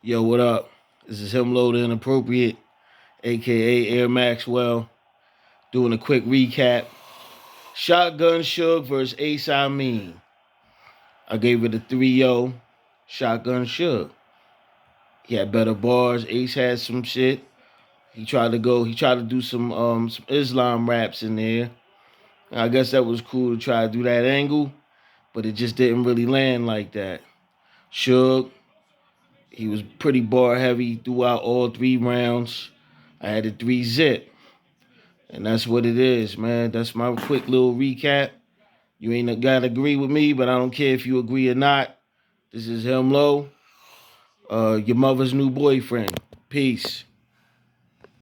Yo, what up? This is him low the inappropriate, aka Air Maxwell, doing a quick recap. Shotgun Suge versus Ace Amin. I gave it a 3-0. Shotgun Suge. He had better bars. Ace had some shit. He tried to do some Islam raps in there. I guess that was cool to try to do that angle, but it just didn't really land like that. Suge, he was pretty bar heavy throughout all 3 rounds. I had a 3-zip. And that's what it is, man. That's my quick little recap. You ain't gotta agree with me, but I don't care if you agree or not. This is him low, your mother's new boyfriend. Peace.